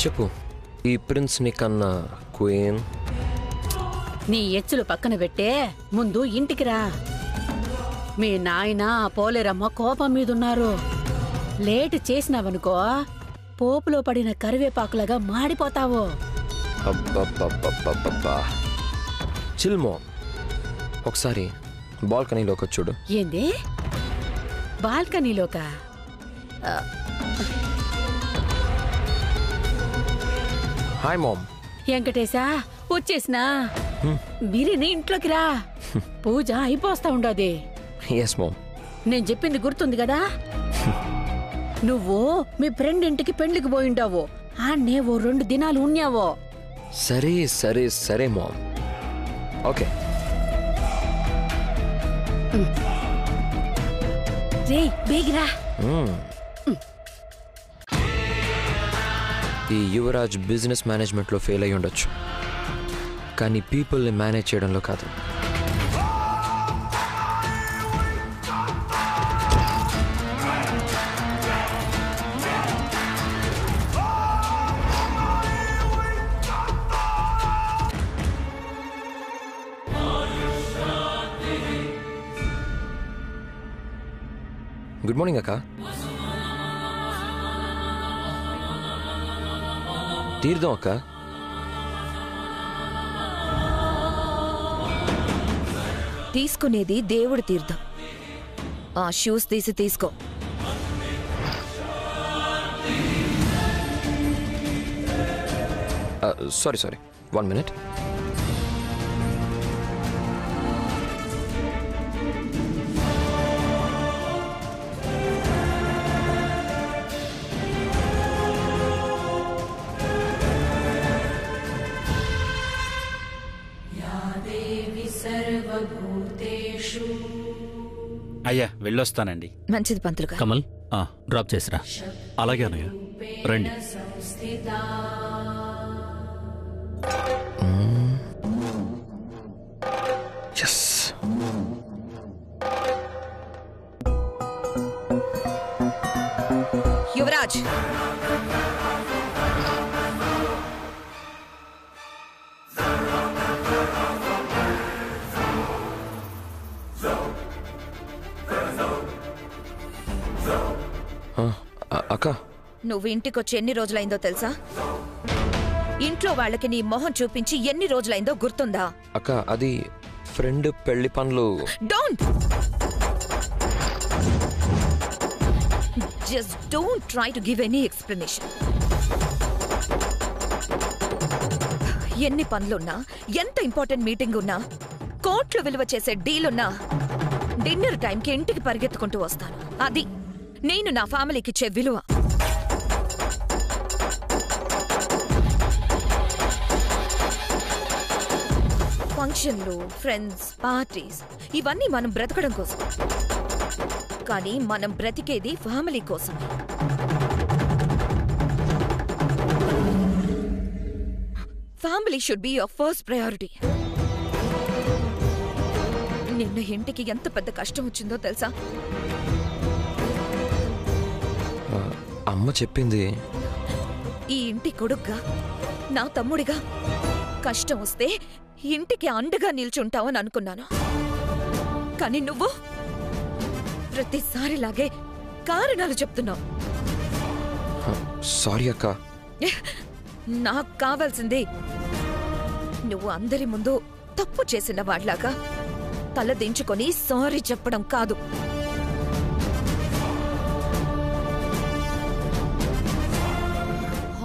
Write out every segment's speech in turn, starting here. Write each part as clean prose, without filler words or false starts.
చెప్పు, ఈ ప్రిన్స్ ని కన్నా క్వీన్? నీ ఎచ్చులు పక్కన పెట్టే ముందు ఇంటికి రా. మీ నాయన పోలేరమ్మ కోపం మీదున్నారు. లేట్ చేసినావనుకో పోపులో పడిన కరివేపాకులాగా మాడిపోతావు. అబ్బబ్బబ్బబ్బబ్బా, చిల్ మామ్. ఒకసారి బాల్కనీలోకి చూడు. ఏంది బాల్కనీలోకా? Hi ma'am. వెంకటేశా, వచ్చేసినా. మీరేని ఇంట్లోకి రా, పూజ అయిపోస్తా ఉండది. Yes ma'am. నేను చెప్పింది గుర్తుంది కదా? నువ్వు మీ ఫ్రెండ్ ఇంటికి పెళ్లికి పోయిండావు. ఆన్నే ఓ 2 దినాలు ఉన్నావో. సరే సరే సరే మామ్. ఓకే. రే బేగిరా. ఈ యువరాజ్ బిజినెస్ మేనేజ్మెంట్లో ఫెయిల్ అయి ఉండొచ్చు, కానీ పీపుల్ని మేనేజ్ చేయడంలో కాదు. గుడ్ మార్నింగ్ అక్క. తీర్థం అక్క. తీసుకునేది దేవుడి తీర్థం. ఆ షూస్ తీసి తీసుకో. Sorry sorry, 1 minute. అయ్యా వెళ్ళొస్తానండి. మంచిది పంతులుగా. కమల్, డ్రాప్ చేసిరా. అలాగే అన్నయ్య, రండి. యువరాజ్, అక్క, నువ్వు ఇంటికొచ్చి ఎన్ని రోజులైందో తెలుసా? ఇంట్లో వాళ్ళకి నీ మొహం చూపించి ఎన్ని రోజులైందో గుర్తుందా? అక్క, అది ఫ్రెండ్ పెళ్లి పనులు. Don't just don't try to give any explanation. ఎన్ని పనులున్నా, ఎంత ఇంపార్టెంట్ మీటింగ్ ఉన్నా, కోట్లు విలువ చేసే డీల్ ఉన్నా, డిన్నర్ టైంకి ఇంటికి పరిగెత్తుకుంటూ వస్తాను. అది నేను నా ఫ్యామిలీకి ఇచ్చే విలువ. ఫంక్షన్లు, ఫ్రెండ్స్, పార్టీస్ ఇవన్నీ మనం బ్రతకడం కోసం, కానీ మనం బ్రతికేది ఫ్యామిలీ కోసం. Family should be your first priority. నిన్న ఇంటికి ఎంత పెద్ద కష్టం వచ్చిందో తెలుసా? అమ్మ చెప్పింది. ఈ ఇంటి కొడుగ్గా, నా తమ్ముడిగా కష్టం వస్తే ఇంటికి అండగా నిల్చుంటావని అనుకున్నాను. కానీ నువ్వు ప్రతిసారిలాగే కారణాలు చెప్తున్నావు. సారీ అక్క. నాకు కావాల్సింది నువ్వు అందరి ముందు తప్పు చేసిన వాళ్లాగా తల దించుకొని సారీ చెప్పడం కాదు.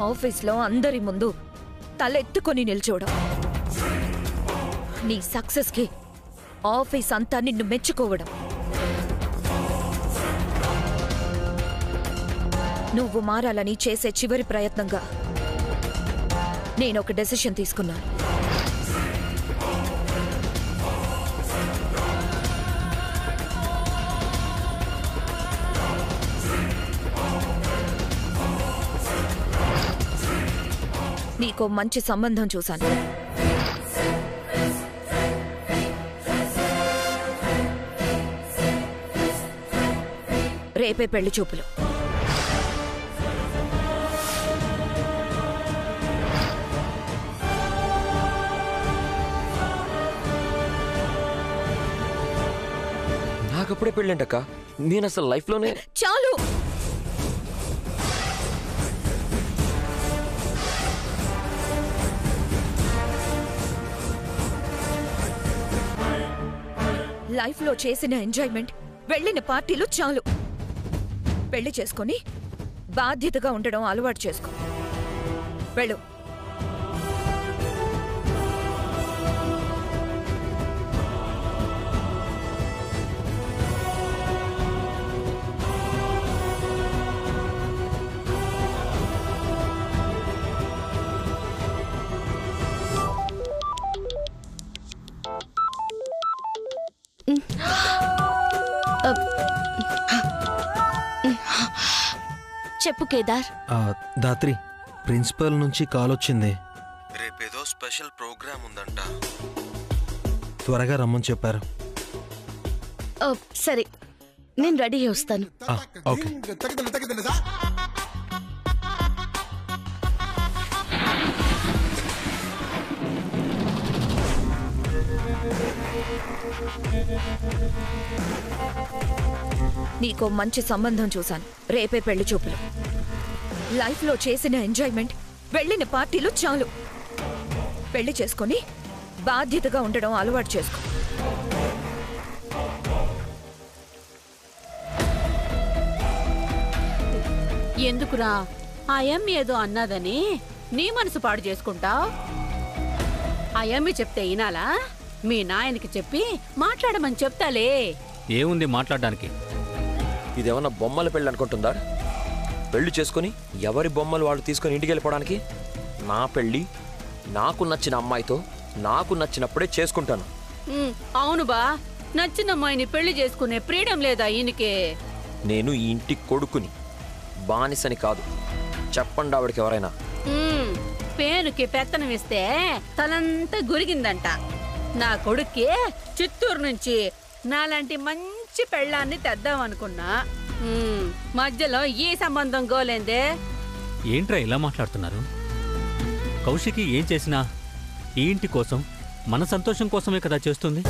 ఆఫీస్లో అందరి ముందు తలెత్తుకొని నిల్చోవడం. నీ సక్సెస్కి ఆఫీస్ అంతా నిన్ను మెచ్చుకోవడం. నువ్వు మారాలని చేసే చివరి ప్రయత్నంగా నేను ఒక డెసిషన్ తీసుకున్నాను. నీకో మంచి సంబంధం చూశాను. రేపే పెళ్లి చూపులు. నాకప్పుడే పెళ్ళంటక్క. నేను అసలు లైఫ్లోనే. చాలు. లైఫ్లో చేసిన ఎంజాయ్మెంట్, వెళ్ళిన పార్టీలు చాలు. పెళ్లి చేసుకొని బాధ్యతగా ఉండడం అలవాటు చేసుకో. వెళ్ళు. చెప్పు కేదార్. దాత్రి, ప్రిన్సిపల్ నుంచి కాల్ వచ్చింది. రేపేదో స్పెషల్ ప్రోగ్రామ్ ఉందంట, త్వరగా రమ్మని చెప్పారు. సరే, నేను రెడీ అయి వస్తాను. ఓకే. నీకో మంచి సంబంధం చూశాను. రేపే పెళ్లి చూపులు. లైఫ్లో చేసిన ఎంజాయ్మెంట్, వెళ్ళిన పార్టీలు చాలు. పెళ్లి చేసుకొని బాధ్యతగా ఉండడం అలవాటు చేసుకో. ఎందుకురా ఆ యమ్మి ఏదో అన్నదని నీ మనసు పాడు చేసుకుంటావు? ఆ యమ్మి చెప్తే వినాలా? మీ నాయనకి చెప్పి మాట్లాడమని చెప్తాలే. ఏముంది మాట్లాడడానికి? ఇదేమన్నా బొమ్మల పెళ్ళి అనుకుంటుందా? పెళ్లి చేసుకుని ఎవరి బొమ్మలు వాళ్ళు తీసుకొని ఇంటికి వెళ్ళిపోవడానికి? నా పెళ్ళి నాకు నచ్చిన అమ్మాయితో నాకు నచ్చినప్పుడే చేసుకుంటాను. అవును బా, నచ్చిన అమ్మాయిని పెళ్లి చేసుకునే ఫ్రీడమ్ లేదా ఈయనకే? నేను ఈ ఇంటి కొడుకుని, బానిసని కాదు. చెప్పండి ఆవిడకి ఎవరైనా. పేనుకి పెత్తనం ఇస్తే తలంతా గురిగిందంట. నా కొడుక్కి చిత్తూరు నుంచి నాలాంటి మంచి పెళ్ళాన్ని తెద్దామనుకున్నా. మధ్యలో ఈ సంబంధం గోలేందే. ఏంట్రా ఇలా మాట్లాడుతున్నారు? కౌశికి ఏం చేసినా ఈ ఇంటి కోసం, మన సంతోషం కోసమే కదా చేస్తుంది.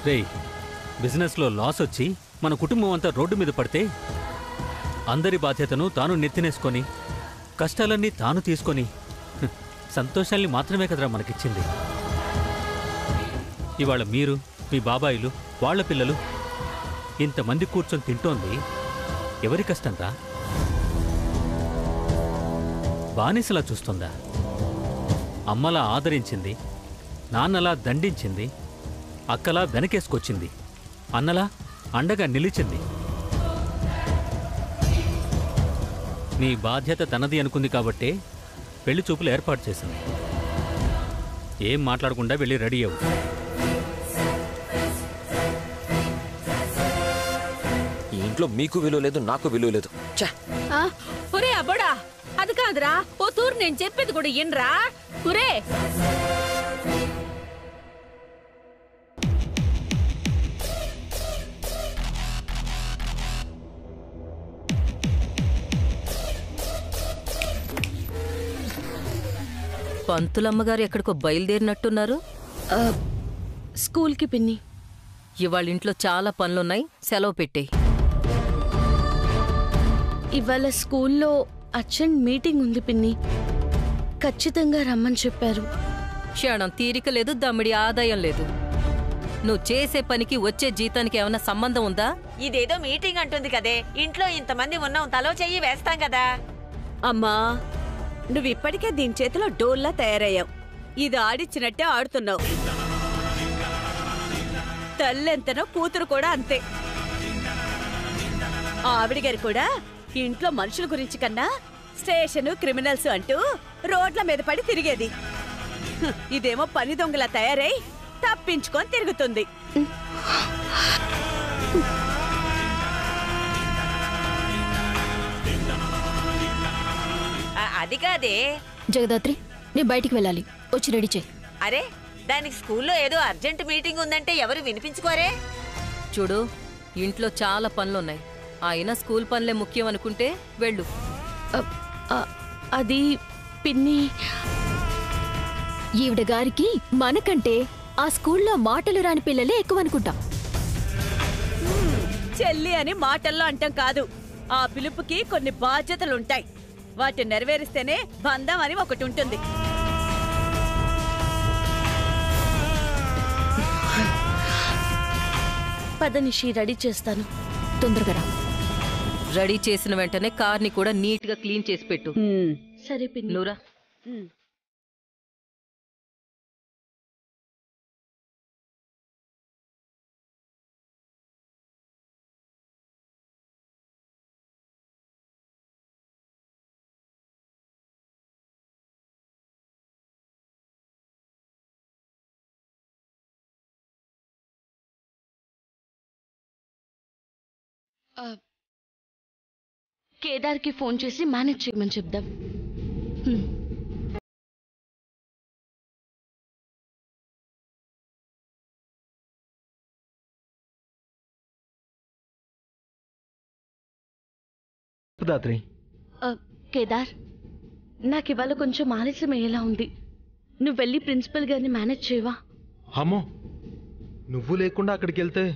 రేయ్, బిజినెస్లో లాస్ వచ్చి మన కుటుంబం అంతా రోడ్డు మీద పడితే అందరి బాధ్యతను తాను నెత్తినేసుకొని, కష్టాలన్నీ తాను తీసుకొని సంతోషాల్ని మాత్రమే కదరా మనకిచ్చింది. ఇవాళ మీరు, మీ బాబాయిలు, వాళ్ల పిల్లలు ఇంతమంది కూర్చొని తింటోంది ఎవరి కష్టంరా? బానిసలా చూస్తుందా? అమ్మలా ఆదరించింది, నాన్నలా దండించింది, అక్కలా వెనకేసుకొచ్చింది, అన్నలా అండగా నిలిచింది. నీ బాధ్యత తనది అనుకుంది కాబట్టే పెళ్లి చూపులు ఏర్పాటు చేసింది. ఏం మాట్లాడకుండా వెళ్ళి రెడీ అవ్వు. ఈ ఇంట్లో మీకు విలువ లేదు, నాకు విలువ లేదు. ఒరే అబ్బడా, అది కాదురా, ఓ తూరు నేను చెప్పేది కూడా ఇన్రా. ఒరే పంతులమ్మగారు ఎక్కడికో బయలుదేరినట్టున్నారు. స్కూల్కి పిన్ని. ఇవాళ ఇంట్లో చాలా పనులున్నాయి, సెలవు పెట్టేయి. ఇవాళ స్కూల్లో అర్జెంట్ మీటింగ్ ఉంది పిన్ని, ఖచ్చితంగా రమ్మని చెప్పారు. క్షణం తీరిక లేదు, దమ్మిడి ఆదాయం లేదు. నువ్వు చేసే పనికి వచ్చే జీతానికి ఏమైనా సంబంధం ఉందా? ఇదేదో మీటింగ్ అంటుంది కదే, ఇంట్లో ఇంతమంది ఉన్నాం, తలో చెయ్యి వేస్తాం కదా. అమ్మా, నువ్విప్పటికే దీని చేతిలో డోల్లా తయారయ్యావు. ఇది ఆడిచ్చినట్టే ఆడుతున్నావు. తల్లెంతనో కూతురు కూడా అంతే. ఆవిడ గారు కూడా ఇంట్లో మనుషుల గురించి కన్నా స్టేషను క్రిమినల్స్ అంటూ రోడ్ల మీద పడి తిరిగేది. ఇదేమో పని దొంగలా తయారై తప్పించుకొని తిరుగుతుంది. అది కాదే జగదాత్రి, నేను బయటికి వెళ్ళాలి, వచ్చి రెడీ చేయి. అరే దానికి స్కూల్లో ఏదో అర్జెంట్ మీటింగ్ ఉందంటే ఎవరు వినిపించుకోరే? చూడు, ఇంట్లో చాలా పనులున్నాయి. అయినా స్కూల్ పనులే ముఖ్యం అనుకుంటే వెళ్ళు. అది పిన్ని, ఈవిడ గారికి మనకంటే ఆ స్కూల్లో మాటలు రాని పిల్లలే ఎక్కువ అనుకుంటా. చెల్లి అని మాటల్లో అంటాం కాదు, ఆ పిలుపుకి కొన్ని బాధ్యతలుంటాయి. వాటిని నెరవేరిస్తేనే బంధం అని ఒకటి ఉంటుంది. పదనిషి రెడీ చేస్తాను, తొందరగా రా. రెడీ చేసిన వెంటనే కార్ని కూడా నీట్ గా క్లీన్ చేసి పెట్టు. సరే పిన్ని. నూరా, కేదార్కి ఫోన్ చేసి మేనేజ్ చేయమని చెప్దాం. దాత్రి, కేదార్, నాకు ఇవాళ కొంచెం ఆలస్యం అయ్యేలా ఉంది. నువ్వు వెళ్ళి ప్రిన్సిపల్ గారిని మేనేజ్ చేయవా? అమ్మో, నువ్వు లేకుండా అక్కడికి వెళ్తే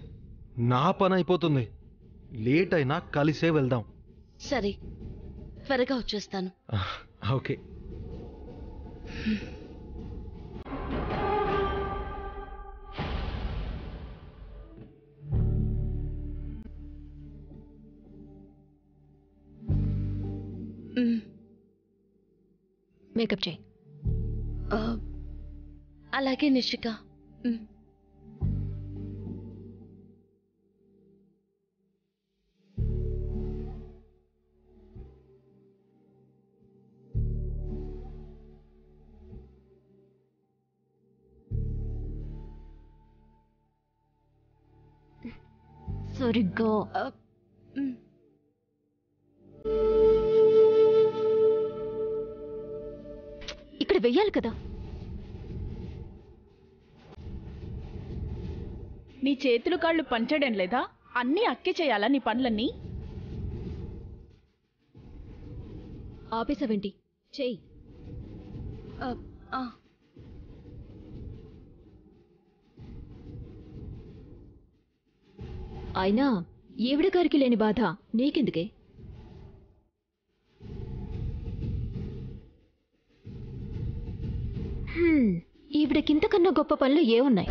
నా పని అయిపోతుంది. లేట్ అయినా కలిసే వెళ్దాం. సరే, త్వరగా వచ్చేస్తాను. ఓకే. మేకప్ చేయి. అలాగే నిషిక. సరిగ్గా ఇక్కడ వెయ్యాలి కదా. నీ చేతులు కాళ్ళు పంచడం లేదా? అన్నీ అక్కి చేయాలా నీ పనులన్నీ? ఆపేసావేంటి? చెయ్యి. అయినా ఈవిడ గారికి లేని బాధ నీకెందుకే? ఈవిడకింతకన్నా గొప్ప పనులు ఏమున్నాయి?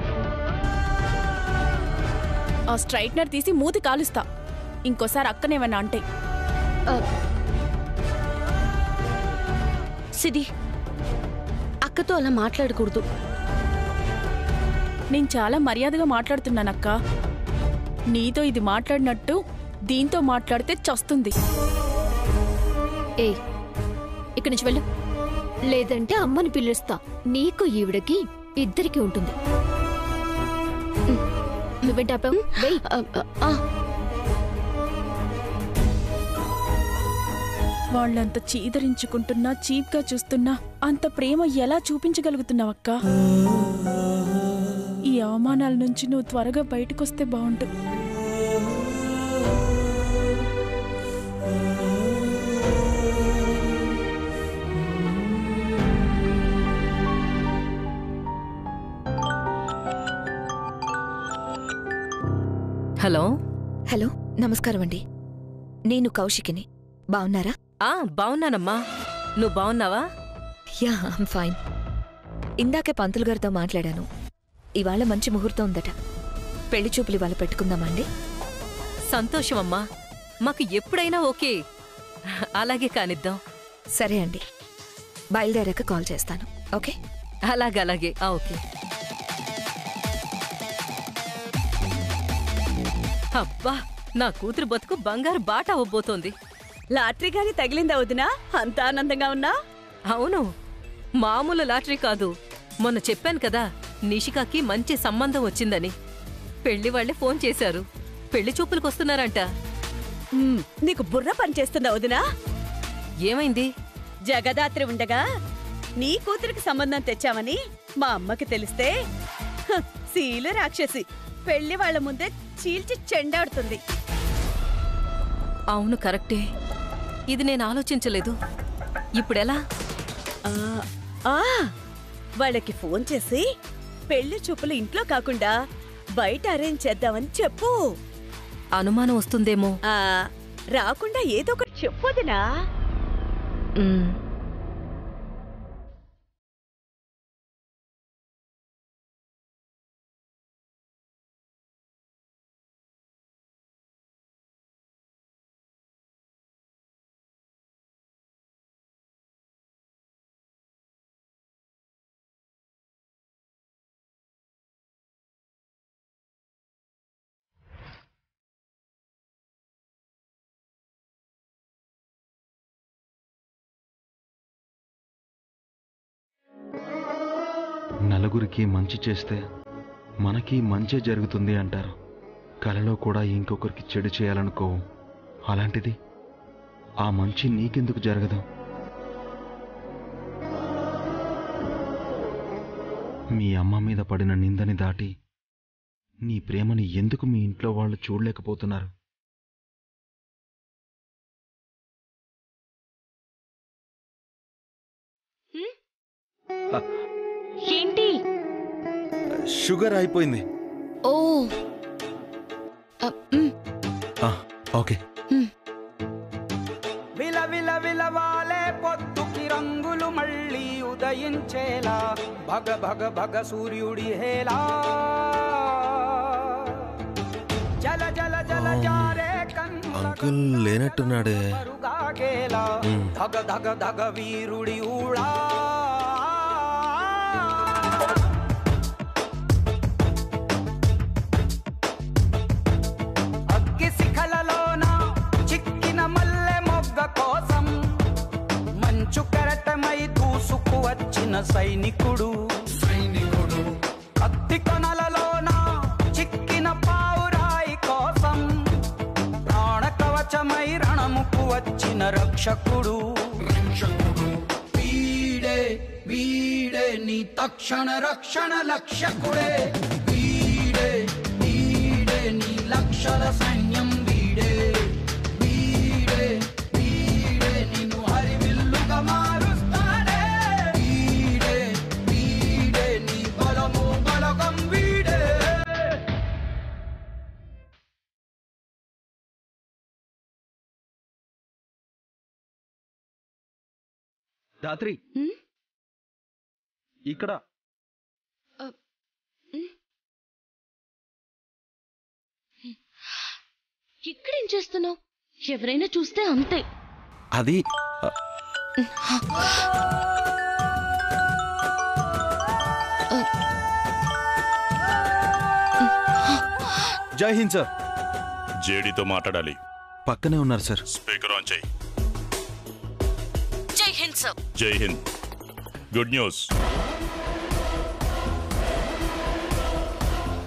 ఆ స్ట్రైట్నర్ తీసి మూతి కాలుస్తా ఇంకోసారి అక్కనేమన్నా అంటే. సిది, అక్కతో అలా మాట్లాడకూడదు. నేను చాలా మర్యాదగా మాట్లాడుతున్నానక్క. నీతో ఇది మాట్లాడినట్టు దీంతో మాట్లాడితే చస్తుంది. ఏయ్, ఇక్కడి నుంచి వెళ్ళు, లేదంటే అమ్మని పిలుస్తా. నీకు ఈవిడకి ఇద్దరికి ఉంటుంది. నువ్వేంటాపావు? వెయ్. వాళ్ళంత చీదరించుకుంటున్నా, చీప్గా చూస్తున్నా అంత ప్రేమ ఎలా చూపించగలుగుతున్నావక్క? ఈ అవమానాల నుంచి నువ్వు త్వరగా బయటకొస్తే బాగుంటుంది. హలో. హలో, నమస్కారం అండి. నేను కౌశికిని. బాగున్నారా? బాగున్నానమ్మా. నువ్వు బాగున్నావా? Yeah, I'm fine. ఇందాకే పంతులు గారితో మాట్లాడాను. ఇవాళ మంచి ముహూర్తం ఉందట. పెళ్లి చూపులు ఇవాళ పెట్టుకుందామండి. సంతోషమమ్మా, మాకు ఎప్పుడైనా ఓకే. అలాగే కానిద్దాం. సరే అండి, బయలుదేరాక కాల్ చేస్తాను. ఓకే? అలాగే. ఓకే. అబ్బా, నా కూతురు బతుకు బంగారు బాట అవ్వబోతోంది. లాటరీ గాని తగిలిందా వదినా? అంత ఆనందంగా ఉన్నా? అవును, మామూలు లాటరీ కాదు. మొన్న చెప్పాను కదా నిషికాకి మంచి సంబంధం వచ్చిందని. పెళ్లి వాళ్లే ఫోన్ చేశారు. పెళ్లి చూపులకొస్తున్నారంట. నీకు బుర్ర పనిచేస్తుందా వదినా? ఏమైంది? జగదాత్రి ఉండగా నీ కూతురికి సంబంధం తెచ్చామని మా అమ్మకి తెలిస్తే శీలు రాక్షసి పెళ్లి వాళ్ల ముందే చీల్చి చెండాడుతుంది. అవును, కరెక్టే. ఇది నేను ఆలోచించలేదు. ఇప్పుడెలా? వాళ్ళకి ఫోన్ చేసి పెళ్లి చూపులు ఇంట్లో కాకుండా బయట అరేంజ్ చేద్దామని చెప్పు. అనుమానం వస్తుందేమో. రాకుండా ఏదో ఒకటి చెప్పొదినా? నలుగురికి మంచి చేస్తే మనకి మంచే జరుగుతుంది అంటారు. కలలో కూడా ఇంకొకరికి చెడు చేయాలనుకో. అలాంటిది ఆ మంచి నీకెందుకు జరగదు? మీ అమ్మ మీద పడిన నిందని దాటి నీ ప్రేమని ఎందుకు మీ ఇంట్లో వాళ్ళు చూడలేకపోతున్నారు? ఏంటి? షుగర్ అయిపోయింది. ఓ ఓకే. విల విల విలవాలే పొద్దుకి రంగులు మళ్ళీ ఉదయించేలా భగ భగ భగ సూర్యుడి హేలా జల జల జల జారే అంకుల్ లేనట్టున్నాడే. కన్నుగాగేలా ధగ ధగ ధగ వీరుడి ఊళా వచ్చిన సైనికుడు కత్తి కొనలలోన చిక్కిన పావురాయి కోసం ప్రాణ కవచమై రణముకు వచ్చిన రక్షకుడు. వీడే వీడే నీ తక్షణ రక్షణ లక్ష్యకుడే. వీడే వీడే నీ లక్షల సైన్యం. వీడే వీడే వీడే నిన్ను హరివిల్లుగా మారు. దాత్రి, ఇక్కడ ఇక్కడేం చేస్తున్నావు? ఎవరైనా చూస్తే అంతే. అది జై హింద్ సార్. జేడీతో మాట్లాడాలి. పక్కనే ఉన్నారు సార్. స్పీకర్ ఆన్ చేయి. జై హింద్ సార్. జై హింద్. Good news.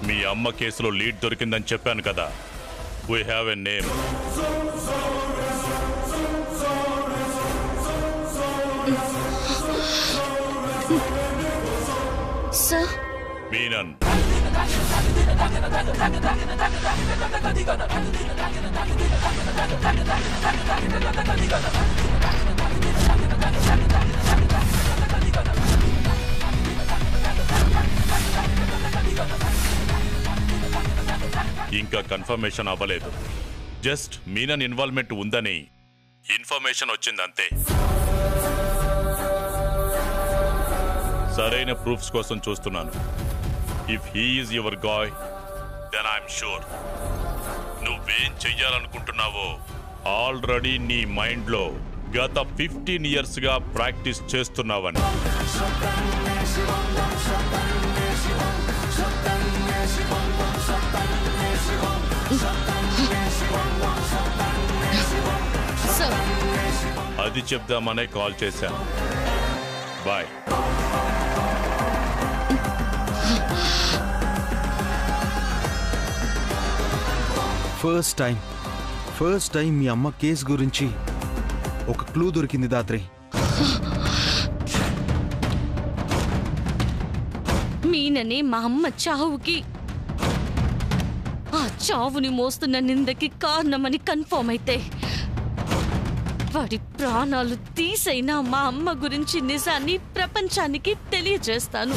మీ అమ్మ కేసులో లీడ్ దొరికిందని చెప్పాను కదా. We have a name. Sir, Menon. ఇంకా కన్ఫర్మేషన్ అవ్వలేదు. జస్ట్ మీనన్ ఇన్వాల్వ్మెంట్ ఉందని ఇన్ఫర్మేషన్ వచ్చిందంతే. సరైన ప్రూఫ్స్ కోసం చూస్తున్నాను. If he is your guy, then I'm sure నువ్వేం చెయ్యాలనుకుంటున్నావో ఆల్రెడీ నీ మైండ్లో గత 15 years గా ప్రాక్టీస్ చేస్తున్నావని. అది చెప్దామనే కాల్ చేశాను. బాయ్. ఫస్ట్ టైం మీ అమ్మ కేసు గురించి ఒక క్లూ దొరికింది దాత్రి. మీననే మా అమ్మ చావుకి, ఆ చావుని మోస్తున్న నిందకి కారణమని కన్ఫర్మ్ అయితే వాడి ప్రాణాలు తీసైనా మా అమ్మ గురించి నిజాన్ని ప్రపంచానికి తెలియజేస్తాను.